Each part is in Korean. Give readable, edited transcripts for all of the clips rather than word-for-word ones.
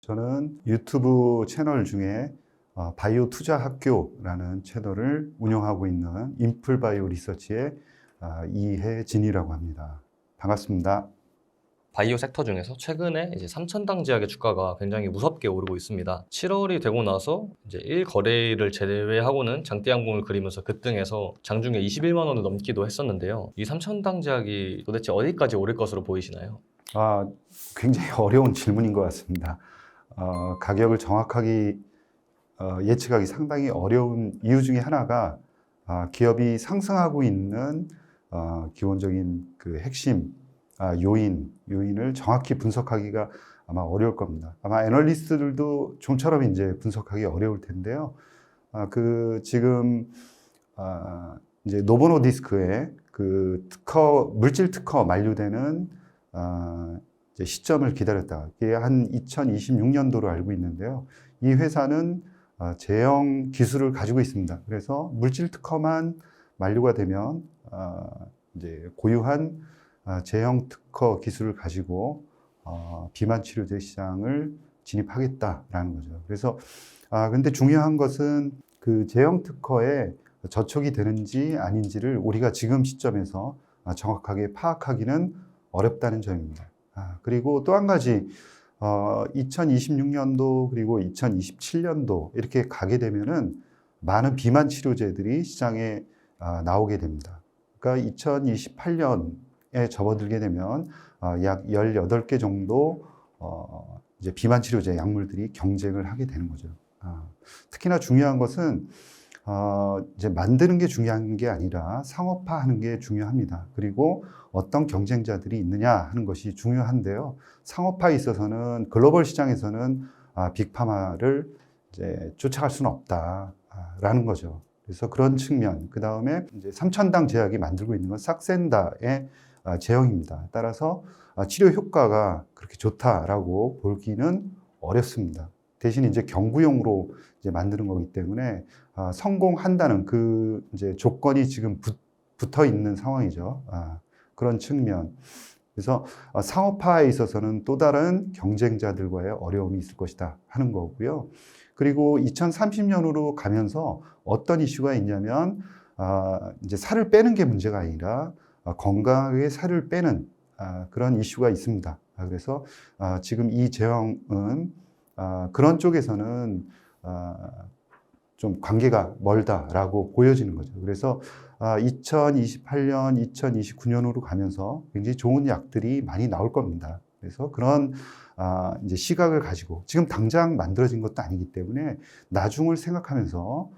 저는 유튜브 채널 중에 바이오 투자 학교라는 채널을 운영하고 있는 인플바이오 리서치의 이혜진이라고 합니다. 반갑습니다. 바이오 섹터 중에서 최근에 이제 삼천당 제약의 주가가 굉장히 무섭게 오르고 있습니다. 7월이 되고 나서 이제 1거래일을 제외하고는 장대 양봉을 그리면서 급등해서 장중에 21만 원을 넘기도 했었는데요. 이 삼천당 제약이 도대체 어디까지 오를 것으로 보이시나요? 굉장히 어려운 질문인 것 같습니다. 가격을 정확하게 예측하기 상당히 어려운 이유 중에 하나가 기업이 상승하고 있는 기본적인 그 핵심 요인을 정확히 분석하기가 아마 어려울 겁니다. 아마 애널리스트들도 좀처럼 이제 분석하기 어려울 텐데요. 지금 이제 노보노디스크의 그 물질 특허 만료되는 이제 시점을 기다렸다. 이게 한 2026년도로 알고 있는데요. 이 회사는 제형 기술을 가지고 있습니다. 그래서 물질 특허만 만료가 되면 이제 고유한 제형 특허 기술을 가지고 비만 치료제 시장을 진입하겠다라는 거죠. 그래서 근데 중요한 것은 그 제형 특허에 저촉이 되는지 아닌지를 우리가 지금 시점에서 정확하게 파악하기는 어렵다는 점입니다. 그리고 또 한 가지 2026년도 그리고 2027년도 이렇게 가게 되면은 많은 비만 치료제들이 시장에 나오게 됩니다. 그러니까 2028년에 접어들게 되면 약 18개 정도 이제 비만 치료제 약물들이 경쟁을 하게 되는 거죠. 특히나 중요한 것은 이제 만드는 게 중요한 게 아니라 상업화하는 게 중요합니다. 그리고 어떤 경쟁자들이 있느냐 하는 것이 중요한데요. 상업화에 있어서는 글로벌 시장에서는 빅파마를 이제 쫓아갈 수는 없다라는 거죠. 그래서 그런 측면, 그 다음에 이제 삼천당 제약이 만들고 있는 건 삭센다의 제형입니다. 따라서 치료 효과가 그렇게 좋다라고 보기는 어렵습니다. 대신 이제 경구용으로 이제 만드는 거기 때문에 성공한다는 그 이제 조건이 지금 붙어 있는 상황이죠. 그런 측면. 그래서 상업화에 있어서는 또 다른 경쟁자들과의 어려움이 있을 것이다 하는 거고요. 그리고 2030년으로 가면서 어떤 이슈가 있냐면 이제 살을 빼는 게 문제가 아니라 건강하게 살을 빼는 그런 이슈가 있습니다. 그래서 지금 이 제형은 그런 쪽에서는 좀 관계가 멀다라고 보여지는 거죠. 그래서 2028년, 2029년으로 가면서 굉장히 좋은 약들이 많이 나올 겁니다. 그래서 그런 이제 시각을 가지고 지금 당장 만들어진 것도 아니기 때문에 나중을 생각하면서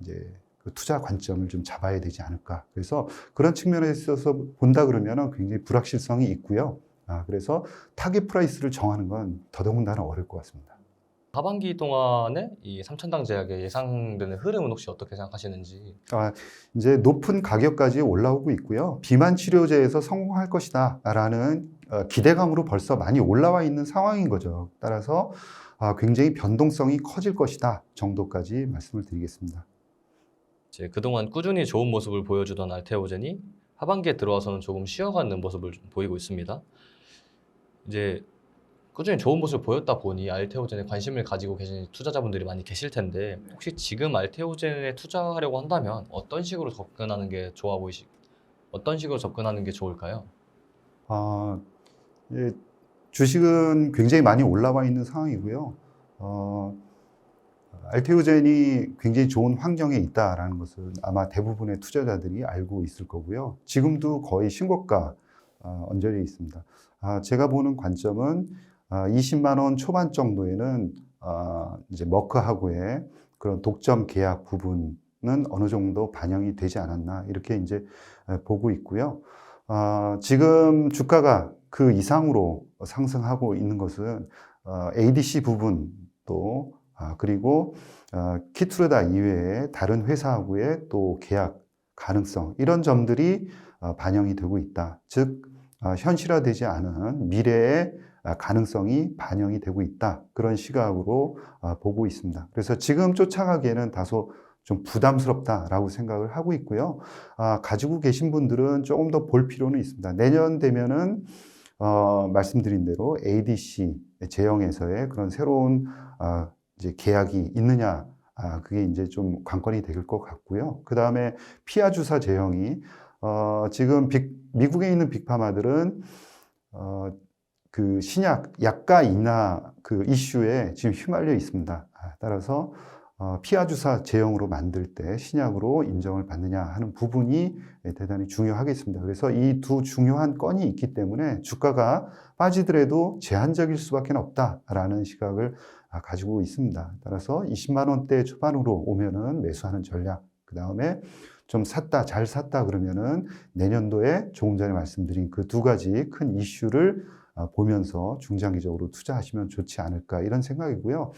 이제 그 투자 관점을 좀 잡아야 되지 않을까. 그래서 그런 측면에 있어서 본다 그러면 굉장히 불확실성이 있고요. 그래서 타깃 프라이스를 정하는 건 더더군다나 어려울 것 같습니다. 하반기 동안에 이 삼천당 제약의 예상되는 흐름은 혹시 어떻게 생각하시는지? 이제 높은 가격까지 올라오고 있고요. 비만 치료제에서 성공할 것이다 라는 기대감으로 벌써 많이 올라와 있는 상황인 거죠. 따라서 굉장히 변동성이 커질 것이다 정도까지 말씀을 드리겠습니다. 이제 그동안 꾸준히 좋은 모습을 보여주던 알테오젠이 하반기에 들어와서는 조금 쉬어가는 모습을 좀 보이고 있습니다. 이제 꾸준히 좋은 모습을 보였다 보니 알테오젠에 관심을 가지고 계신 투자자분들이 많이 계실 텐데 혹시 지금 알테오젠에 투자하려고 한다면 어떤 식으로 접근하는 게 좋을까요? 예, 주식은 굉장히 많이 올라와 있는 상황이고요. 알테오젠이 굉장히 좋은 환경에 있다라는 것은 아마 대부분의 투자자들이 알고 있을 거고요. 지금도 거의 신고가 언저리에 있습니다. 제가 보는 관점은 20만 원 초반 정도에는 이제 머크하고의 그런 독점 계약 부분은 어느 정도 반영이 되지 않았나 이렇게 이제 보고 있고요. 지금 주가가 그 이상으로 상승하고 있는 것은 ADC 부분도 그리고 키투르다 이외에 다른 회사하고의 또 계약 가능성 이런 점들이 반영이 되고 있다. 즉 현실화되지 않은 미래의 가능성이 반영이 되고 있다. 그런 시각으로 보고 있습니다. 그래서 지금 쫓아가기에는 다소 좀 부담스럽다라고 생각을 하고 있고요. 가지고 계신 분들은 조금 더 볼 필요는 있습니다. 내년 되면은 말씀드린 대로 ADC 제형에서의 그런 새로운 이제 계약이 있느냐, 그게 이제 좀 관건이 될 것 같고요. 그 다음에 피하 주사 제형이 지금 미국에 있는 빅파마들은 그 신약 약가 인하 그 이슈에 지금 휘말려 있습니다. 따라서 피하 주사 제형으로 만들 때 신약으로 인정을 받느냐 하는 부분이 대단히 중요하겠습니다. 그래서 이 두 중요한 건이 있기 때문에 주가가 빠지더라도 제한적일 수밖에 없다라는 시각을 가지고 있습니다. 따라서 20만 원대 초반으로 오면은 매수하는 전략, 그 다음에 좀 잘 샀다 그러면은 내년도에 조금 전에 말씀드린 그 두 가지 큰 이슈를 보면서 중장기적으로 투자하시면 좋지 않을까 이런 생각이고요.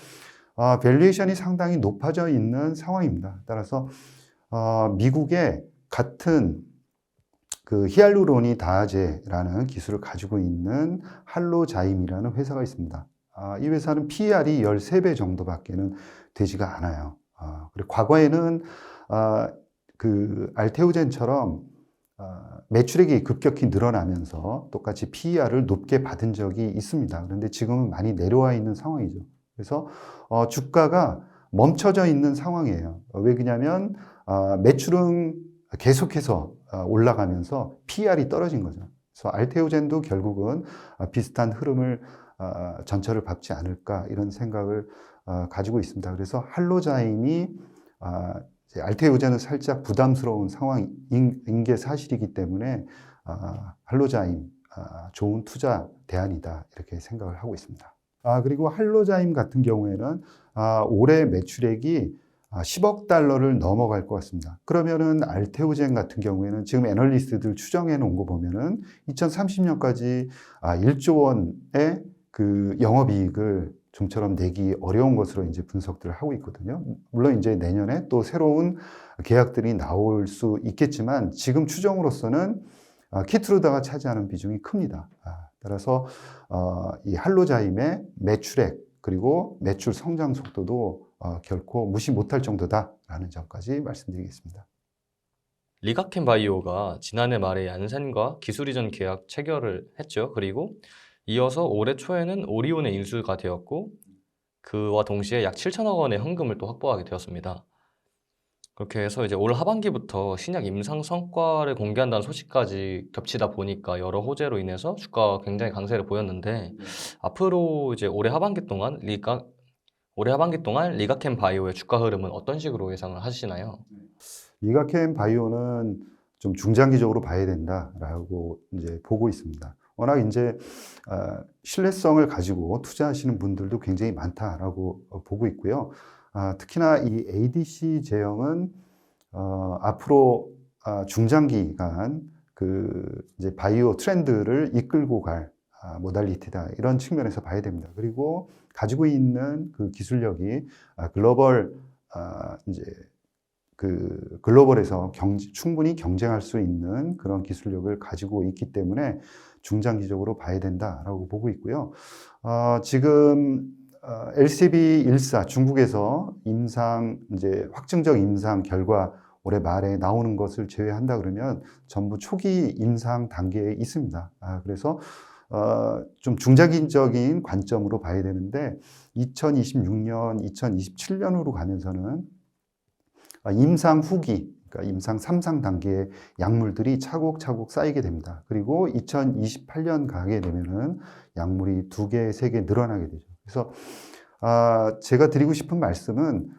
밸류에이션이 상당히 높아져 있는 상황입니다. 따라서 미국의 같은 그 히알루로니다제라는 기술을 가지고 있는 할로자임이라는 회사가 있습니다. 이 회사는 PER이 13배 정도밖에는 되지가 않아요. 그리고 과거에는 그 알테오젠처럼 매출액이 급격히 늘어나면서 똑같이 PER을 높게 받은 적이 있습니다. 그런데 지금은 많이 내려와 있는 상황이죠. 그래서 주가가 멈춰져 있는 상황이에요. 왜 그러냐면 매출은 계속해서 올라가면서 PER이 떨어진 거죠. 그래서 알테오젠도 결국은 비슷한 흐름을 전철을 밟지 않을까 이런 생각을 가지고 있습니다. 그래서 할로자임이 알테오젠은 살짝 부담스러운 상황인 게 사실이기 때문에 할로자임 좋은 투자 대안이다 이렇게 생각을 하고 있습니다. 그리고 할로자임 같은 경우에는 올해 매출액이 10억 달러를 넘어갈 것 같습니다. 그러면은 알테오젠 같은 경우에는 지금 애널리스트들 추정해 놓은 거 보면은 2030년까지 1조 원의 그 영업이익을 좀처럼 내기 어려운 것으로 이제 분석들을 하고 있거든요. 물론 이제 내년에 또 새로운 계약들이 나올 수 있겠지만 지금 추정으로서는 키트루다가 차지하는 비중이 큽니다. 따라서 이 할로자임의 매출액 그리고 매출 성장 속도도 결코 무시 못할 정도다라는 점까지 말씀드리겠습니다. 리가켄 바이오가 지난해 말에 얀센과 기술 이전 계약 체결을 했죠. 그리고 이어서 올해 초에는 오리온에 인수가 되었고 그와 동시에 약 7천억 원의 현금을 또 확보하게 되었습니다. 그렇게 해서 이제 올 하반기부터 신약 임상 성과를 공개한다는 소식까지 겹치다 보니까 여러 호재로 인해서 주가가 굉장히 강세를 보였는데 앞으로 이제 올해 하반기 동안 리가켄 바이오의 주가 흐름은 어떤 식으로 예상을 하시나요? 리가켄 바이오는 좀 중장기적으로 봐야 된다라고 이제 보고 있습니다. 워낙 이제 신뢰성을 가지고 투자하시는 분들도 굉장히 많다라고 보고 있고요. 특히나 이 ADC 제형은 앞으로 중장기간 그 이제 바이오 트렌드를 이끌고 갈 모달리티다 이런 측면에서 봐야 됩니다. 그리고 가지고 있는 그 기술력이 글로벌 이제 그 글로벌에서 충분히 경쟁할 수 있는 그런 기술력을 가지고 있기 때문에 중장기적으로 봐야 된다라고 보고 있고요. 지금 LCB14 중국에서 이제 확정적 임상 결과 올해 말에 나오는 것을 제외한다 그러면 전부 초기 임상 단계에 있습니다. 그래서 좀 중장기적인 관점으로 봐야 되는데 2026년, 2027년으로 가면서는 임상 후기, 그러니까 임상 3상 단계의 약물들이 차곡차곡 쌓이게 됩니다. 그리고 2028년 가게 되면은 약물이 2개, 3개 늘어나게 되죠. 그래서 제가 드리고 싶은 말씀은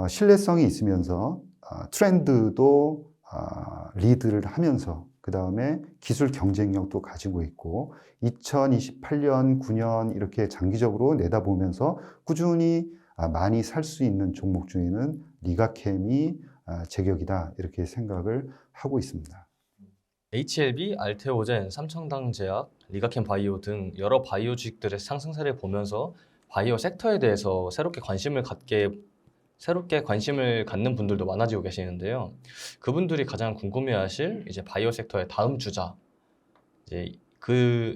신뢰성이 있으면서 트렌드도 리드를 하면서 그 다음에 기술 경쟁력도 가지고 있고 2028년, 9년 이렇게 장기적으로 내다보면서 꾸준히 많이 살 수 있는 종목 중에는 리가캠이 제격이다 이렇게 생각을 하고 있습니다. HLB, 알테오젠, 삼청당제약, 리가켄 바이오 등 여러 바이오 주식들의 상승세를 보면서 바이오 섹터에 대해서 새롭게 관심을 갖는 분들도 많아지고 계시는데요. 그분들이 가장 궁금해하실 이제 바이오 섹터의 다음 주자, 이제 그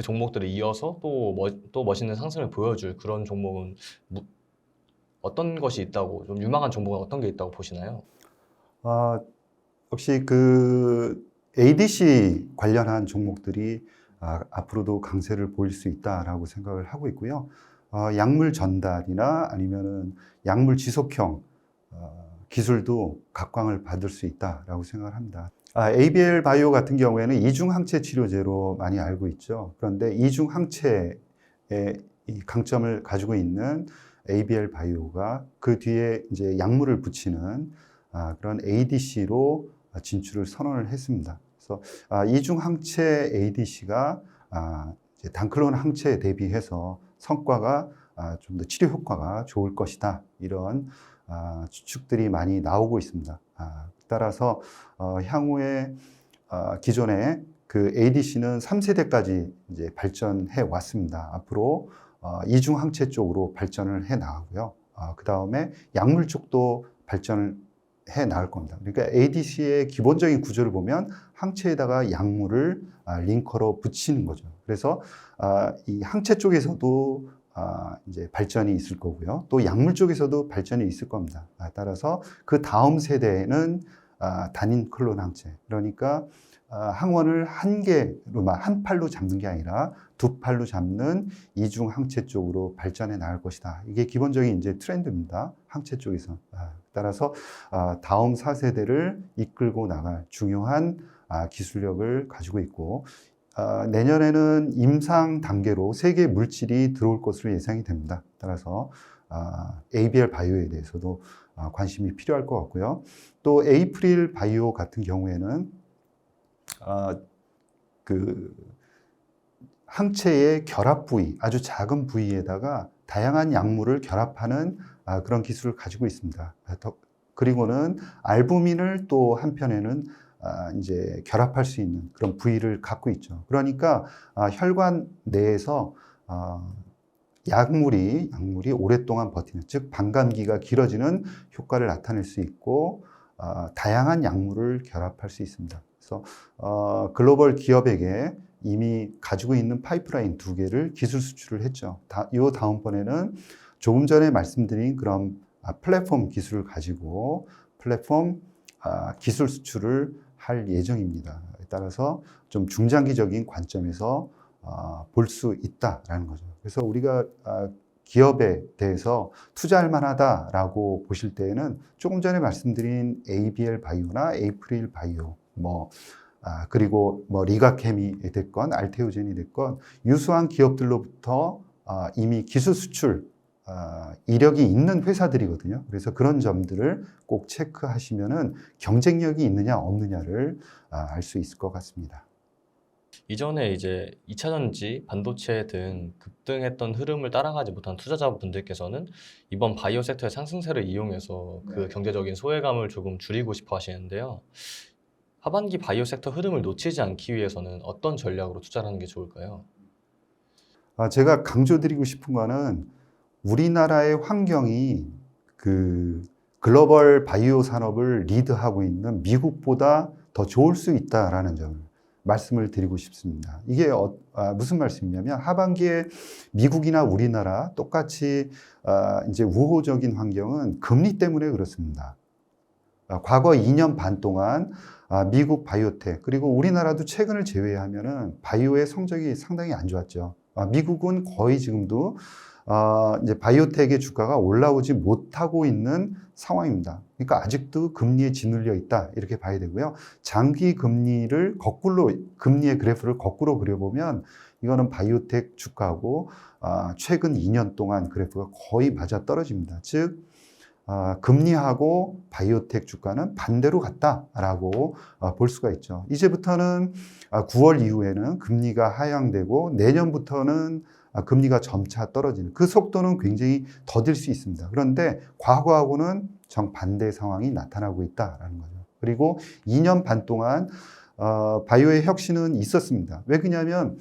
종목들을 이어서 또 멋있는 상승을 보여줄 그런 종목은 어떤 것이 있다고, 좀 유망한 종목은 어떤 게 있다고 보시나요? 혹시 그 ADC 관련한 종목들이 앞으로도 강세를 보일 수 있다라고 생각을 하고 있고요. 약물 전달이나 아니면은 약물 지속형 기술도 각광을 받을 수 있다라고 생각을 합니다. ABL 바이오 같은 경우에는 이중 항체 치료제로 많이 알고 있죠. 그런데 이중 항체의 이 강점을 가지고 있는 ABL 바이오가 그 뒤에 이제 약물을 붙이는 그런 ADC로 진출을 선언을 했습니다. 그래서 이중 항체 ADC가 단클론 항체에 대비해서 성과가 좀 더 치료 효과가 좋을 것이다. 이런 추측들이 많이 나오고 있습니다. 따라서 향후에 기존에 그 ADC는 3세대까지 이제 발전해 왔습니다. 앞으로 이중 항체 쪽으로 발전을 해 나가고요. 그 다음에 약물 쪽도 발전을 해 나갈 겁니다. 그러니까 ADC의 기본적인 구조를 보면 항체에다가 약물을 링커로 붙이는 거죠. 그래서 이 항체 쪽에서도 이제 발전이 있을 거고요. 또 약물 쪽에서도 발전이 있을 겁니다. 따라서 그 다음 세대에는 단인 클론 항체, 그러니까 항원을 한 개로만 한 팔로 잡는 게 아니라 두 팔로 잡는 이중 항체 쪽으로 발전해 나갈 것이다. 이게 기본적인 이제 트렌드입니다. 항체 쪽에서. 따라서 다음 4세대를 이끌고 나갈 중요한 기술력을 가지고 있고, 내년에는 임상 단계로 세계 물질이 들어올 것으로 예상이 됩니다. 따라서 ABL 바이오에 대해서도 관심이 필요할 것 같고요. 또 에이프릴 바이오 같은 경우에는 그 항체의 결합 부위, 아주 작은 부위에다가 다양한 약물을 결합하는 그런 기술을 가지고 있습니다. 그리고는 알부민을 또 한편에는 이제 결합할 수 있는 그런 부위를 갖고 있죠. 그러니까 혈관 내에서 약물이 오랫동안 버티는, 즉 반감기가 길어지는 효과를 나타낼 수 있고 다양한 약물을 결합할 수 있습니다. 그래서 글로벌 기업에게 이미 가지고 있는 파이프라인 2개를 기술 수출을 했죠. 이 다음번에는 조금 전에 말씀드린 그런 플랫폼 기술을 가지고 플랫폼 기술 수출을 할 예정입니다. 따라서 좀 중장기적인 관점에서 볼 수 있다라는 거죠. 그래서 우리가 기업에 대해서 투자할 만하다라고 보실 때에는 조금 전에 말씀드린 ABL 바이오나 에이프릴 바이오, 그리고 리가케미 됐건 알테오젠이 됐건 유수한 기업들로부터 이미 기술 수출 이력이 있는 회사들이거든요. 그래서 그런 점들을 꼭 체크하시면은 경쟁력이 있느냐 없느냐를 알 수 있을 것 같습니다. 이전에 이제 2차 전지, 반도체 등 급등했던 흐름을 따라가지 못한 투자자분들께서는 이번 바이오 섹터의 상승세를 이용해서 그 경제적인 소외감을 조금 줄이고 싶어 하시는데요. 하반기 바이오 섹터 흐름을 놓치지 않기 위해서는 어떤 전략으로 투자를 하는 게 좋을까요? 제가 강조드리고 싶은 거는 우리나라의 환경이 그 글로벌 바이오 산업을 리드하고 있는 미국보다 더 좋을 수 있다라는 점을 말씀을 드리고 싶습니다. 이게 무슨 말씀이냐면 하반기에 미국이나 우리나라 똑같이 이제 우호적인 환경은 금리 때문에 그렇습니다. 과거 2년 반 동안 미국 바이오텍 그리고 우리나라도 최근을 제외하면은 바이오의 성적이 상당히 안 좋았죠. 미국은 거의 지금도 이제 바이오텍의 주가가 올라오지 못하고 있는 상황입니다. 그러니까 아직도 금리에 짓눌려 있다 이렇게 봐야 되고요. 장기 금리를 금리의 그래프를 거꾸로 그려보면 이거는 바이오텍 주가하고 최근 2년 동안 그래프가 거의 맞아 떨어집니다. 즉 금리하고 바이오텍 주가는 반대로 갔다라고 볼 수가 있죠. 이제부터는 9월 이후에는 금리가 하향되고 내년부터는 금리가 점차 떨어지는 그 속도는 굉장히 더딜 수 있습니다. 그런데 과거하고는 정반대 상황이 나타나고 있다라는 거죠. 그리고 2년 반 동안 바이오의 혁신은 있었습니다. 왜 그러냐면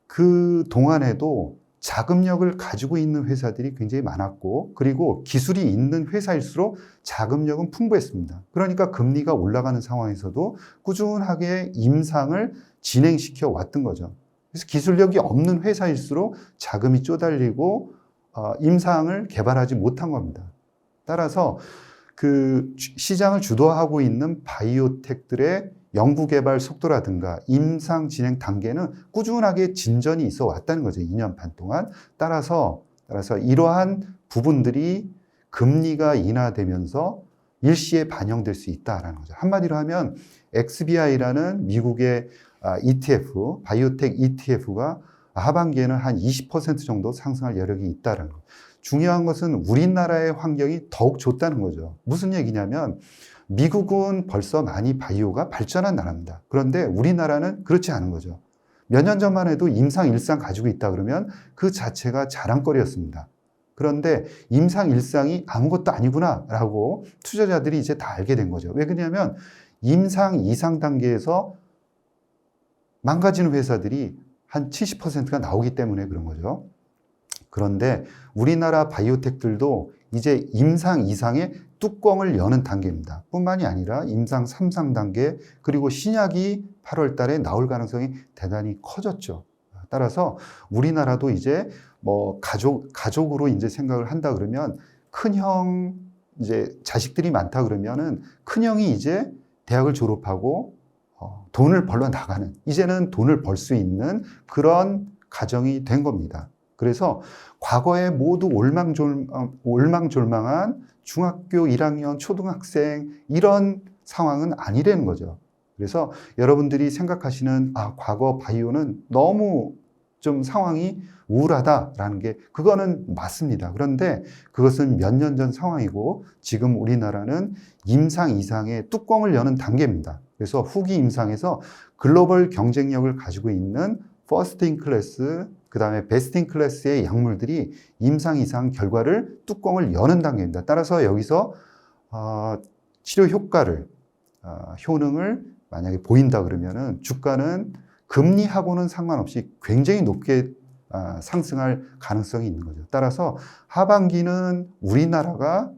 그 동안에도 자금력을 가지고 있는 회사들이 굉장히 많았고 그리고 기술이 있는 회사일수록 자금력은 풍부했습니다. 그러니까 금리가 올라가는 상황에서도 꾸준하게 임상을 진행시켜 왔던 거죠. 그래서 기술력이 없는 회사일수록 자금이 쪼달리고 임상을 개발하지 못한 겁니다. 따라서 그 시장을 주도하고 있는 바이오텍들의 연구개발 속도라든가 임상 진행 단계는 꾸준하게 진전이 있어 왔다는 거죠. 2년 반 동안. 따라서 이러한 부분들이 금리가 인하되면서 일시에 반영될 수 있다라는 거죠. 한마디로 하면 XBI라는 미국의 ETF, 바이오텍 ETF가 하반기에는 한 20% 정도 상승할 여력이 있다는 거. 중요한 것은 우리나라의 환경이 더욱 좋다는 거죠. 무슨 얘기냐면 미국은 벌써 많이 바이오가 발전한 나라입니다. 그런데 우리나라는 그렇지 않은 거죠. 몇 년 전만 해도 임상 일상 가지고 있다 그러면 그 자체가 자랑거리였습니다. 그런데 임상 일상이 아무것도 아니구나라고 투자자들이 이제 다 알게 된 거죠. 왜 그러냐면 임상 이상 단계에서 망가지는 회사들이 한 70%가 나오기 때문에 그런 거죠. 그런데 우리나라 바이오텍들도 이제 임상 이상의 뚜껑을 여는 단계입니다. 뿐만이 아니라 임상 3상 단계 그리고 신약이 8월 달에 나올 가능성이 대단히 커졌죠. 따라서 우리나라도 이제 뭐 가족으로 이제 생각을 한다 그러면 큰형 이제 자식들이 많다 그러면은 큰형이 이제 대학을 졸업하고 돈을 벌러 나가는 이제는 돈을 벌 수 있는 그런 가정이 된 겁니다. 그래서 과거에 모두 올망졸망한 중학교 1학년 초등학생 이런 상황은 아니라는 거죠. 그래서 여러분들이 생각하시는 과거 바이오는 너무 좀 상황이 우울하다라는 게 그거는 맞습니다. 그런데 그것은 몇 년 전 상황이고 지금 우리나라는 임상 이상의 뚜껑을 여는 단계입니다. 그래서 후기 임상에서 글로벌 경쟁력을 가지고 있는 퍼스트 인 클래스 그 다음에 베스트 인 클래스의 약물들이 임상 이상 결과를 뚜껑을 여는 단계입니다. 따라서 여기서 치료 효과를 효능을 만약에 보인다 그러면은 주가는 금리하고는 상관없이 굉장히 높게 상승할 가능성이 있는 거죠. 따라서 하반기는 우리나라가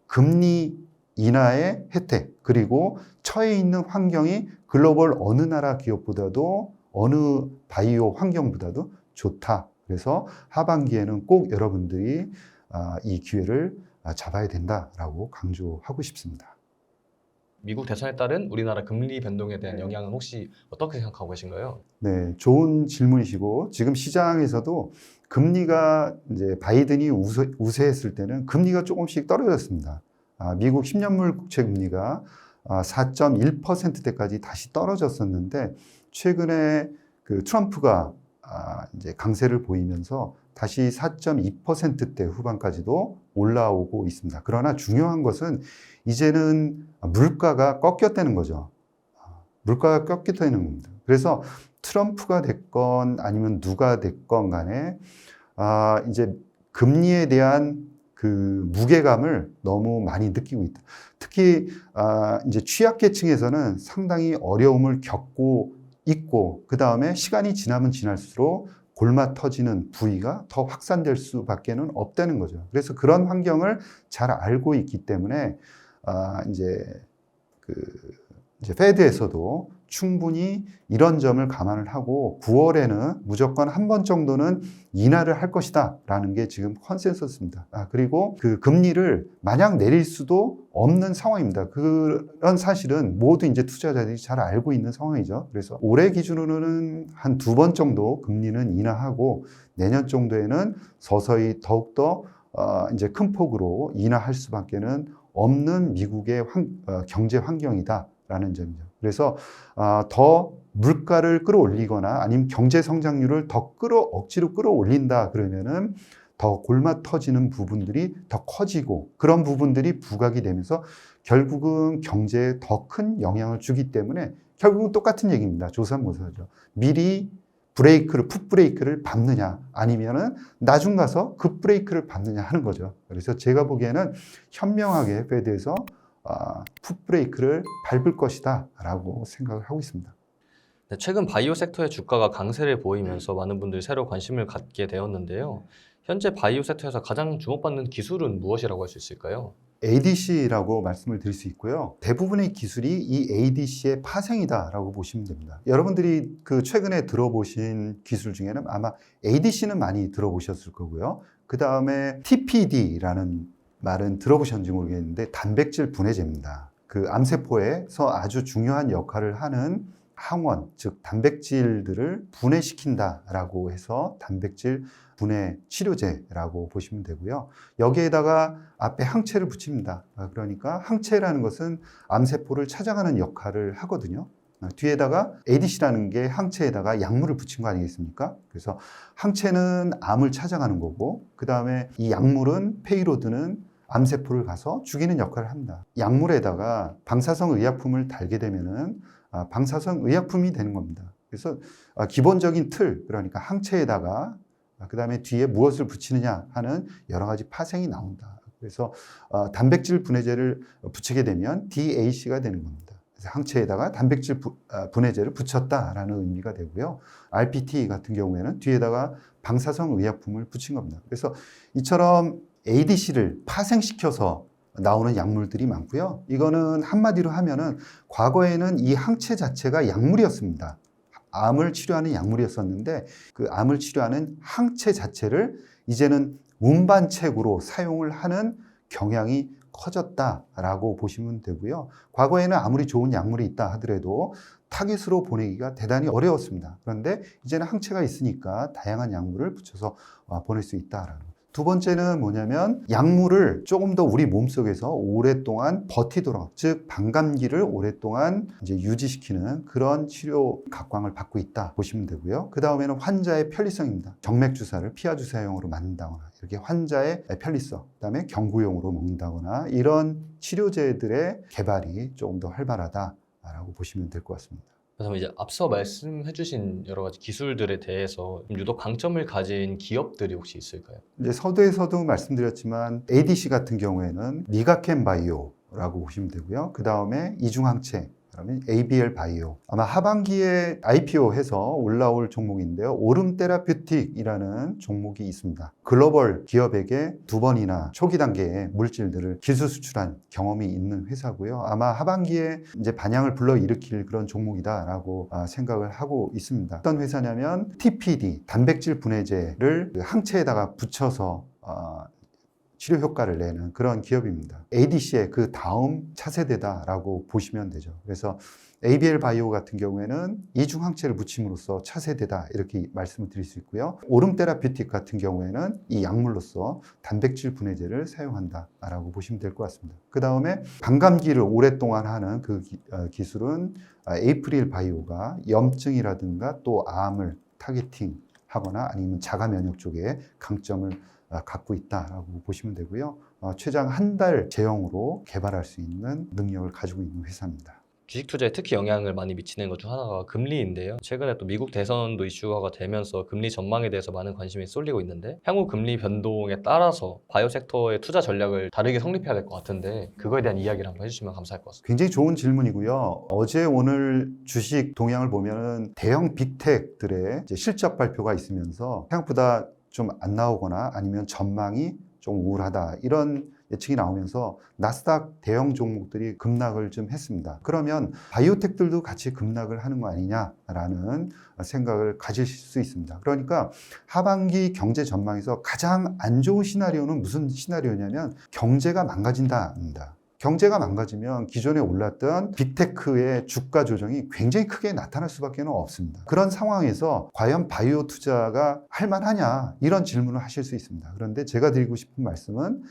금리 인하의 혜택 그리고 처해 있는 환경이 글로벌 어느 나라 기업보다도 어느 바이오 환경보다도 좋다. 그래서 하반기에는 꼭 여러분들이 이 기회를 잡아야 된다라고 강조하고 싶습니다. 미국 대선에 따른 우리나라 금리 변동에 대한 영향은 혹시 어떻게 생각하고 계신가요? 네, 좋은 질문이시고 지금 시장에서도 금리가 이제 바이든이 우세했을 때는 금리가 조금씩 떨어졌습니다. 미국 10년물 국채 금리가 4.1%대까지 다시 떨어졌었는데 최근에 그 트럼프가 이제 강세를 보이면서 다시 4.2%대 후반까지도 올라오고 있습니다. 그러나 중요한 것은 이제는 물가가 꺾였다는 거죠. 물가가 꺾였다는 겁니다. 그래서 트럼프가 됐건 아니면 누가 됐건 간에 이제 금리에 대한 그 무게감을 너무 많이 느끼고 있다. 특히 이제 취약계층에서는 상당히 어려움을 겪고 있고 그 다음에 시간이 지나면 지날수록 골마 터지는 부위가 더 확산될 수밖에는 없다는 거죠. 그래서 그런 환경을 잘 알고 있기 때문에 이제 페드에서도 충분히 이런 점을 감안을 하고 9월에는 무조건 한 번 정도는 인하를 할 것이다 라는 게 지금 컨센서스입니다. 그리고 그 금리를 마냥 내릴 수도 없는 상황입니다. 그런 사실은 모두 이제 투자자들이 잘 알고 있는 상황이죠. 그래서 올해 기준으로는 한 2번 정도 금리는 인하하고 내년 정도에는 서서히 더욱더 이제 큰 폭으로 인하할 수밖에는 없는 미국의 경제 환경이다라는 점이죠. 그래서 더 물가를 끌어올리거나 아니면 경제 성장률을 더 억지로 끌어올린다 그러면은 더 골마 터지는 부분들이 더 커지고 그런 부분들이 부각이 되면서 결국은 경제에 더 큰 영향을 주기 때문에 결국은 똑같은 얘기입니다. 조삼모사죠. 미리 풋브레이크를 밟느냐 아니면은 나중 가서 급브레이크를 밟느냐 하는 거죠. 그래서 제가 보기에는 현명하게 페드에서 풋브레이크를 밟을 것이다 라고 생각을 하고 있습니다. 네, 최근 바이오 섹터의 주가가 강세를 보이면서 많은 분들이 새로 관심을 갖게 되었는데요. 현재 바이오 섹터에서 가장 주목받는 기술은 무엇이라고 할 수 있을까요? ADC라고 말씀을 드릴 수 있고요. 대부분의 기술이 이 ADC의 파생이다라고 보시면 됩니다. 여러분들이 그 최근에 들어보신 기술 중에는 아마 ADC는 많이 들어보셨을 거고요. 그 다음에 TPD라는 말은 들어보셨는지 모르겠는데 단백질 분해제입니다. 그 암세포에서 아주 중요한 역할을 하는 항원, 즉 단백질들을 분해시킨다라고 해서 단백질 분해 치료제라고 보시면 되고요. 여기에다가 앞에 항체를 붙입니다. 그러니까 항체라는 것은 암세포를 찾아가는 역할을 하거든요. 뒤에다가 ADC라는 게 항체에다가 약물을 붙인 거 아니겠습니까? 그래서 항체는 암을 찾아가는 거고, 그 다음에 이 약물은 페이로드는 암세포를 가서 죽이는 역할을 합니다. 약물에다가 방사성 의약품을 달게 되면은 방사성 의약품이 되는 겁니다. 그래서 기본적인 틀, 그러니까 항체에다가 그 다음에 뒤에 무엇을 붙이느냐 하는 여러 가지 파생이 나온다. 그래서 단백질 분해제를 붙이게 되면 DAC가 되는 겁니다. 그래서 항체에다가 단백질 분해제를 붙였다라는 의미가 되고요. RPT 같은 경우에는 뒤에다가 방사성 의약품을 붙인 겁니다. 그래서 이처럼 ADC를 파생시켜서 나오는 약물들이 많고요. 이거는 한마디로 하면은 과거에는 이 항체 자체가 약물이었습니다. 암을 치료하는 약물이었었는데 그 암을 치료하는 항체 자체를 이제는 운반책으로 사용을 하는 경향이 커졌다라고 보시면 되고요. 과거에는 아무리 좋은 약물이 있다 하더라도 타깃으로 보내기가 대단히 어려웠습니다. 그런데 이제는 항체가 있으니까 다양한 약물을 붙여서 보낼 수 있다라는 거. 두 번째는 뭐냐면 약물을 조금 더 우리 몸속에서 오랫동안 버티도록, 즉 반감기를 오랫동안 이제 유지시키는 그런 치료 각광을 받고 있다 보시면 되고요. 그 다음에는 환자의 편리성입니다. 정맥 주사를 피하 주사용으로 만든다거나 이렇게 환자의 편리성, 그다음에 경구용으로 먹는다거나 이런 치료제들의 개발이 조금 더 활발하다라고 보시면 될 것 같습니다. 그래서 이제 앞서 말씀해주신 여러 가지 기술들에 대해서 유독 강점을 가진 기업들이 혹시 있을까요? 이제 서두에서도 말씀드렸지만 ADC 같은 경우에는 니가켄 바이오라고 보시면 되고요. 그 다음에 이중항체, 그러면 ABL 바이오. 아마 하반기에 IPO 해서 올라올 종목인데요. 오름 테라퓨틱이라는 종목이 있습니다. 글로벌 기업에게 2번이나 초기 단계의 물질들을 기술 수출한 경험이 있는 회사고요. 아마 하반기에 이제 반향을 불러일으킬 그런 종목이다라고 생각을 하고 있습니다. 어떤 회사냐면 TPD, 단백질 분해제를 항체에다가 붙여서 치료 효과를 내는 그런 기업입니다. ADC의 그 다음 차세대다라고 보시면 되죠. 그래서 ABL 바이오 같은 경우에는 이중항체를 붙임으로써 차세대다 이렇게 말씀을 드릴 수 있고요. 오름 테라퓨틱 같은 경우에는 이 약물로서 단백질 분해제를 사용한다라고 보시면 될 것 같습니다. 그 다음에 반감기를 오랫동안 하는 그 기술은 에이프릴 바이오가 염증이라든가 또 암을 타겟팅 하거나 아니면 자가 면역 쪽에 강점을 갖고 있다라고 보시면 되고요. 최장 한 달 제형으로 개발할 수 있는 능력을 가지고 있는 회사입니다. 주식 투자에 특히 영향을 많이 미치는 것 중 하나가 금리인데요. 최근에 또 미국 대선도 이슈화가 되면서 금리 전망에 대해서 많은 관심이 쏠리고 있는데 향후 금리 변동에 따라서 바이오 섹터의 투자 전략을 다르게 성립해야 될 것 같은데 그거에 대한 이야기를 한번 해주시면 감사할 것 같습니다. 굉장히 좋은 질문이고요. 어제 오늘 주식 동향을 보면은 대형 빅텍들의 이제 실적 발표가 있으면서 생각보다 좀 안 나오거나 아니면 전망이 좀 우울하다 이런 예측이 나오면서 나스닥 대형 종목들이 급락을 좀 했습니다. 그러면 바이오텍들도 같이 급락을 하는 거 아니냐라는 생각을 가질 수 있습니다. 그러니까 하반기 경제 전망에서 가장 안 좋은 시나리오는 무슨 시나리오냐면 경제가 망가진다입니다. 경제가 망가지면 기존에 올랐던 빅테크의 주가 조정이 굉장히 크게 나타날 수밖에 없습니다. 그런 상황에서 과연 바이오 투자가 할만하냐 이런 질문을 하실 수 있습니다. 그런데 제가 드리고 싶은 말씀은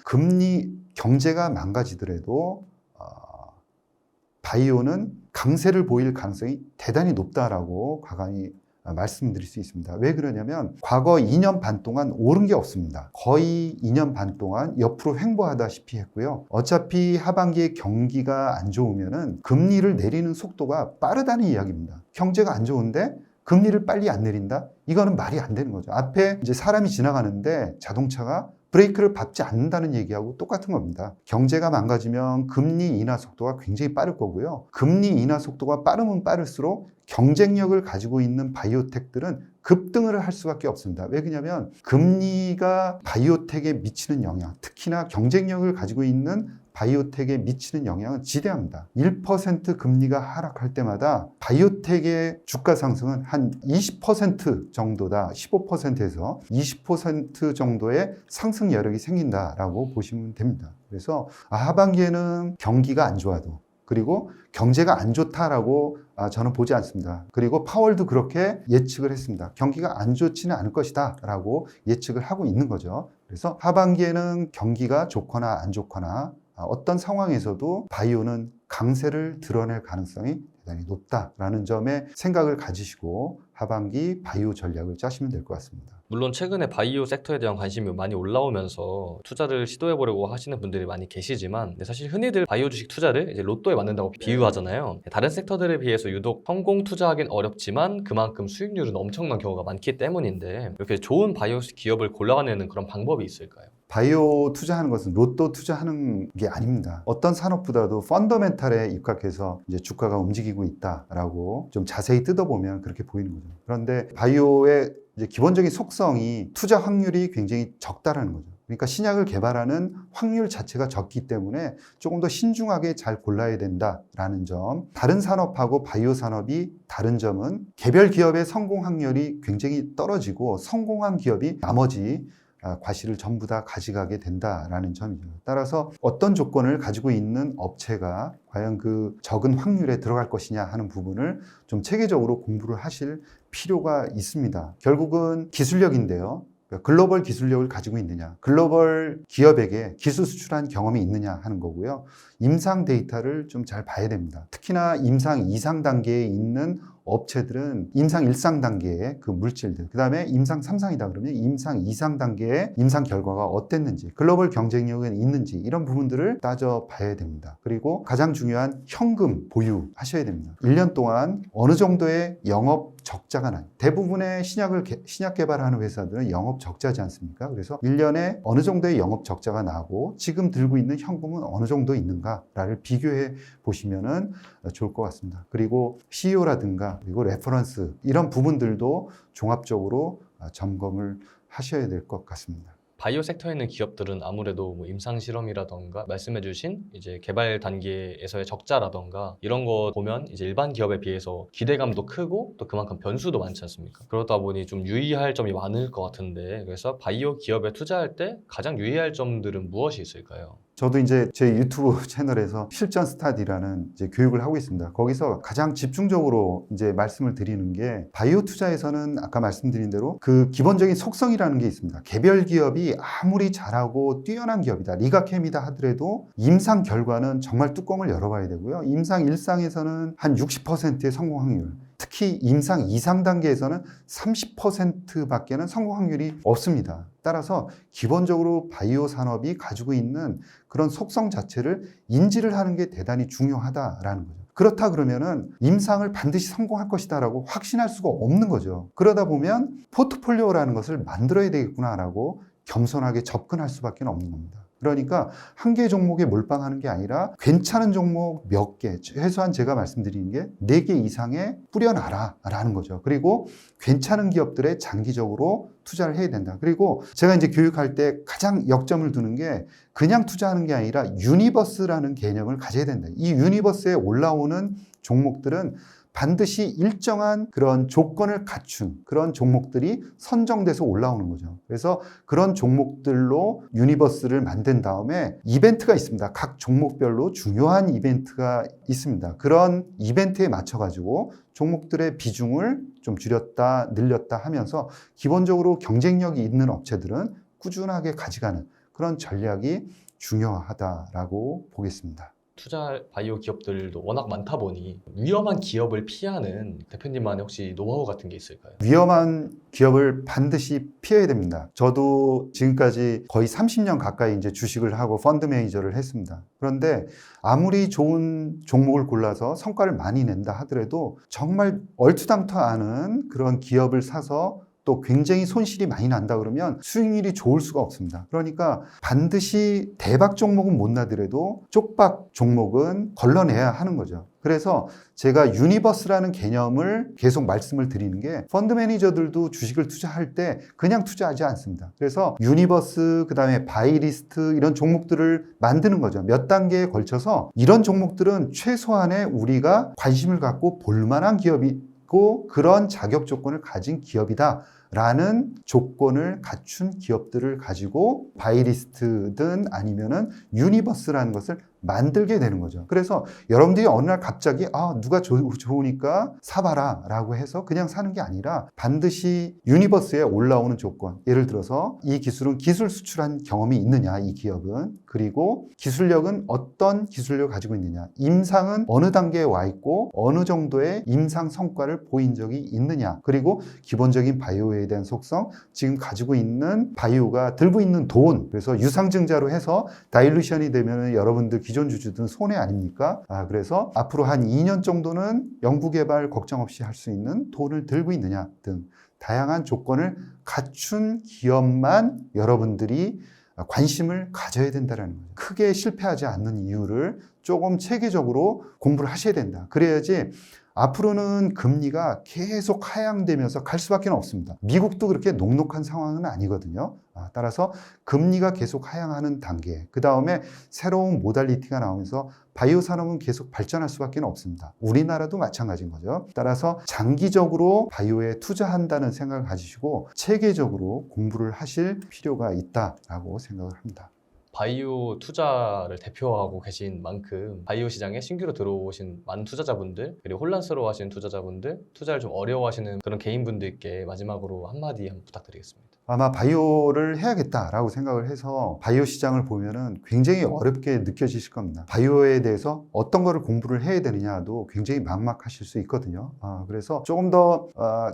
경제가 망가지더라도 바이오는 강세를 보일 가능성이 대단히 높다라고 과감히 말씀드릴 수 있습니다. 왜 그러냐면 과거 2년 반 동안 오른 게 없습니다. 거의 2년 반 동안 옆으로 횡보하다시피 했고요. 어차피 하반기에 경기가 안 좋으면은 금리를 내리는 속도가 빠르다는 이야기입니다. 경제가 안 좋은데 금리를 빨리 안 내린다? 이거는 말이 안 되는 거죠. 앞에 이제 사람이 지나가는데 자동차가 브레이크를 밟지 않는다는 얘기하고 똑같은 겁니다. 경제가 망가지면 금리 인하 속도가 굉장히 빠를 거고요. 금리 인하 속도가 빠르면 빠를수록 경쟁력을 가지고 있는 바이오텍들은 급등을 할 수밖에 없습니다. 왜 그러냐면 금리가 바이오텍에 미치는 영향, 특히나 경쟁력을 가지고 있는 바이오텍에 미치는 영향은 지대합니다. 1% 금리가 하락할 때마다 바이오텍의 주가 상승은 한 20% 정도다. 15%에서 20% 정도의 상승 여력이 생긴다라고 보시면 됩니다. 그래서 하반기에는 경기가 안 좋아도 그리고 경제가 안 좋다라고 저는 보지 않습니다. 그리고 파월도 그렇게 예측을 했습니다. 경기가 안 좋지는 않을 것이다 라고 예측을 하고 있는 거죠. 그래서 하반기에는 경기가 좋거나 안 좋거나 어떤 상황에서도 바이오는 강세를 드러낼 가능성이 대단히 높다라는 점에 생각을 가지시고 하반기 바이오 전략을 짜시면 될 것 같습니다. 물론 최근에 바이오 섹터에 대한 관심이 많이 올라오면서 투자를 시도해보려고 하시는 분들이 많이 계시지만 사실 흔히들 바이오 주식 투자를 이제 로또에 맞는다고 비유하잖아요. 다른 섹터들에 비해서 유독 성공 투자하긴 어렵지만 그만큼 수익률은 엄청난 경우가 많기 때문인데 이렇게 좋은 바이오 기업을 골라내는 그런 방법이 있을까요? 바이오 투자하는 것은 로또 투자하는 게 아닙니다. 어떤 산업보다도 펀더멘탈에 입각해서 이제 주가가 움직이고 있다라고 좀 자세히 뜯어보면 그렇게 보이는 거죠. 그런데 바이오의 이제 기본적인 속성이 투자 확률이 굉장히 적다라는 거죠. 그러니까 신약을 개발하는 확률 자체가 적기 때문에 조금 더 신중하게 잘 골라야 된다라는 점. 다른 산업하고 바이오 산업이 다른 점은 개별 기업의 성공 확률이 굉장히 떨어지고 성공한 기업이 나머지 과실을 전부 다 가져가게 된다라는 점이죠. 따라서 어떤 조건을 가지고 있는 업체가 과연 그 적은 확률에 들어갈 것이냐 하는 부분을 좀 체계적으로 공부를 하실 필요가 있습니다. 결국은 기술력인데요. 글로벌 기술력을 가지고 있느냐, 글로벌 기업에게 기술 수출한 경험이 있느냐 하는 거고요. 임상 데이터를 좀 잘 봐야 됩니다. 특히나 임상 2상 단계에 있는 업체들은 임상 1상 단계의 그 물질들, 그 다음에 임상 3상이다 그러면 임상 2상 단계의 임상 결과가 어땠는지, 글로벌 경쟁력은 있는지 이런 부분들을 따져봐야 됩니다. 그리고 가장 중요한 현금 보유하셔야 됩니다. 1년 동안 어느 정도의 영업 적자가 나요. 대부분의 신약 개발하는 회사들은 영업 적자지 않습니까? 그래서 1년에 어느 정도의 영업 적자가 나고 지금 들고 있는 현금은 어느 정도 있는가를 비교해 보시면은 좋을 것 같습니다. 그리고 CEO라든가 그리고 레퍼런스 이런 부분들도 종합적으로 점검을 하셔야 될 것 같습니다. 바이오 섹터에 있는 기업들은 아무래도 뭐 임상 실험이라던가 말씀해주신 이제 개발 단계에서의 적자라던가 이런 거 보면 이제 일반 기업에 비해서 기대감도 크고 또 그만큼 변수도 많지 않습니까? 그러다 보니 좀 유의할 점이 많을 것 같은데 그래서 바이오 기업에 투자할 때 가장 유의할 점들은 무엇이 있을까요? 저도 이제 제 유튜브 채널에서 실전 스타디라는 이제 교육을 하고 있습니다. 거기서 가장 집중적으로 이제 말씀을 드리는 게 바이오 투자에서는 아까 말씀드린 대로 그 기본적인 속성이라는 게 있습니다. 개별 기업이 아무리 잘하고 뛰어난 기업이다, 리가캠이다 하더라도 임상 결과는 정말 뚜껑을 열어봐야 되고요. 임상 1상에서는 한 60%의 성공 확률, 특히 임상 2상 단계에서는 30%밖에는 성공 확률이 없습니다. 따라서 기본적으로 바이오 산업이 가지고 있는 그런 속성 자체를 인지를 하는 게 대단히 중요하다라는 거죠. 그렇다 그러면은 임상을 반드시 성공할 것이다라고 확신할 수가 없는 거죠. 그러다 보면 포트폴리오라는 것을 만들어야 되겠구나라고 겸손하게 접근할 수밖에 없는 겁니다. 그러니까 한 개 종목에 몰빵하는 게 아니라 괜찮은 종목 몇 개, 최소한 제가 말씀드리는 게 4개 이상에 뿌려놔라 라는 거죠. 그리고 괜찮은 기업들에 장기적으로 투자를 해야 된다. 그리고 제가 이제 교육할 때 가장 역점을 두는 게 그냥 투자하는 게 아니라 유니버스라는 개념을 가져야 된다. 이 유니버스에 올라오는 종목들은 반드시 일정한 그런 조건을 갖춘 그런 종목들이 선정돼서 올라오는 거죠. 그래서 그런 종목들로 유니버스를 만든 다음에 이벤트가 있습니다. 각 종목별로 중요한 이벤트가 있습니다. 그런 이벤트에 맞춰가지고 종목들의 비중을 좀 줄였다 늘렸다 하면서 기본적으로 경쟁력이 있는 업체들은 꾸준하게 가져가는 그런 전략이 중요하다라고 보겠습니다. 투자 바이오 기업들도 워낙 많다 보니 위험한 기업을 피하는 대표님만의 혹시 노하우 같은 게 있을까요? 위험한 기업을 반드시 피해야 됩니다. 저도 지금까지 거의 30년 가까이 이제 주식을 하고 펀드 매니저를 했습니다. 그런데 아무리 좋은 종목을 골라서 성과를 많이 낸다 하더라도 정말 얼토당토 않은 그런 기업을 사서 또 굉장히 손실이 많이 난다 그러면 수익률이 좋을 수가 없습니다. 그러니까 반드시 대박 종목은 못 나더라도 쪽박 종목은 걸러내야 하는 거죠. 그래서 제가 유니버스라는 개념을 계속 말씀을 드리는 게 펀드 매니저들도 주식을 투자할 때 그냥 투자하지 않습니다. 그래서 유니버스, 그다음에 바이리스트 이런 종목들을 만드는 거죠. 몇 단계에 걸쳐서 이런 종목들은 최소한의 우리가 관심을 갖고 볼 만한 기업이고 그런 자격 조건을 가진 기업이다. 라는 조건을 갖춘 기업들을 가지고 바이리스트든 아니면은 유니버스라는 것을 만들게 되는 거죠. 그래서 여러분들이 어느 날 갑자기 누가 좋으니까 사봐라 라고 해서 그냥 사는 게 아니라 반드시 유니버스에 올라오는 조건, 예를 들어서 이 기술은 기술 수출한 경험이 있느냐, 이 기업은. 그리고 기술력은 어떤 기술력을 가지고 있느냐, 임상은 어느 단계에 와 있고 어느 정도의 임상 성과를 보인 적이 있느냐, 그리고 기본적인 바이오에 대한 속성, 지금 가지고 있는 바이오가 들고 있는 돈, 그래서 유상증자로 해서 다일루션이 되면 여러분들 기존 주주들은 손해 아닙니까? 그래서 앞으로 한 2년 정도는 연구개발 걱정 없이 할 수 있는 돈을 들고 있느냐 등 다양한 조건을 갖춘 기업만 여러분들이 관심을 가져야 된다는 거예요. 크게 실패하지 않는 이유를 조금 체계적으로 공부를 하셔야 된다. 그래야지 앞으로는 금리가 계속 하향되면서 갈 수밖에 없습니다. 미국도 그렇게 녹록한 상황은 아니거든요. 따라서 금리가 계속 하향하는 단계, 그 다음에 새로운 모달리티가 나오면서 바이오 산업은 계속 발전할 수밖에 없습니다. 우리나라도 마찬가지인 거죠. 따라서 장기적으로 바이오에 투자한다는 생각을 가지시고 체계적으로 공부를 하실 필요가 있다라고 생각을 합니다. 바이오 투자를 대표하고 계신 만큼 바이오 시장에 신규로 들어오신 많은 투자자분들, 그리고 혼란스러워하시는 투자자분들, 투자를 좀 어려워하시는 그런 개인분들께 마지막으로 한마디 한번 부탁드리겠습니다. 아마 바이오를 해야겠다라고 생각을 해서 바이오 시장을 보면은 굉장히 어렵게 느껴지실 겁니다. 바이오에 대해서 어떤 거를 공부를 해야 되느냐도 굉장히 막막하실 수 있거든요. 그래서 조금 더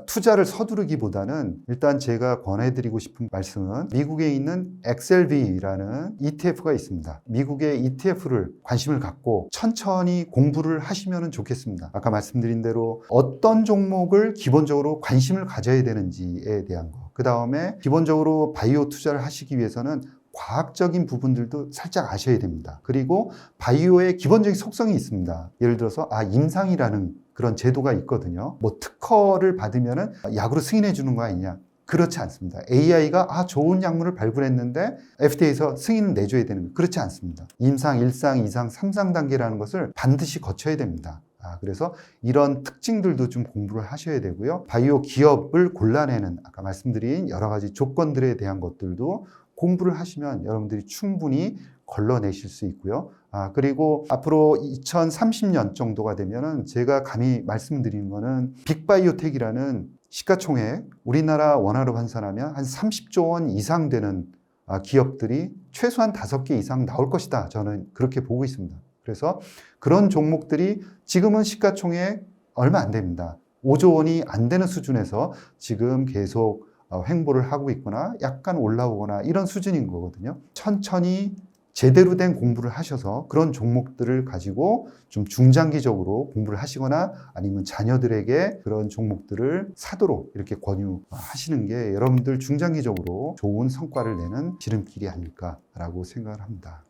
투자를 서두르기보다는 일단 제가 권해드리고 싶은 말씀은 미국에 있는 XLV라는 ETF가 있습니다. 미국의 ETF를 관심을 갖고 천천히 공부를 하시면 좋겠습니다. 아까 말씀드린 대로 어떤 종목을 기본적으로 관심을 가져야 되는지에 대한 거, 그 다음에 기본적으로 바이오 투자를 하시기 위해서는 과학적인 부분들도 살짝 아셔야 됩니다. 그리고 바이오의 기본적인 속성이 있습니다. 예를 들어서 임상이라는 그런 제도가 있거든요. 뭐 특허를 받으면은 약으로 승인해 주는 거 아니냐? 그렇지 않습니다. AI가 좋은 약물을 발굴했는데 FDA에서 승인을 내줘야 되는 거, 그렇지 않습니다. 임상, 1상, 2상, 3상 단계라는 것을 반드시 거쳐야 됩니다. 그래서 이런 특징들도 좀 공부를 하셔야 되고요. 바이오 기업을 골라내는 아까 말씀드린 여러 가지 조건들에 대한 것들도 공부를 하시면 여러분들이 충분히 걸러내실 수 있고요. 그리고 앞으로 2030년 정도가 되면은 제가 감히 말씀드리는 거는 빅바이오텍이라는 시가총액, 우리나라 원화로 환산하면 한 30조 원 이상 되는 기업들이 최소한 5개 이상 나올 것이다. 저는 그렇게 보고 있습니다. 그래서 그런 종목들이 지금은 시가총액 얼마 안 됩니다. 5조 원이 안 되는 수준에서 지금 계속 횡보를 하고 있거나 약간 올라오거나 이런 수준인 거거든요. 천천히 제대로 된 공부를 하셔서 그런 종목들을 가지고 좀 중장기적으로 공부를 하시거나 아니면 자녀들에게 그런 종목들을 사도록 이렇게 권유하시는 게 여러분들 중장기적으로 좋은 성과를 내는 지름길이 아닐까라고 생각을 합니다.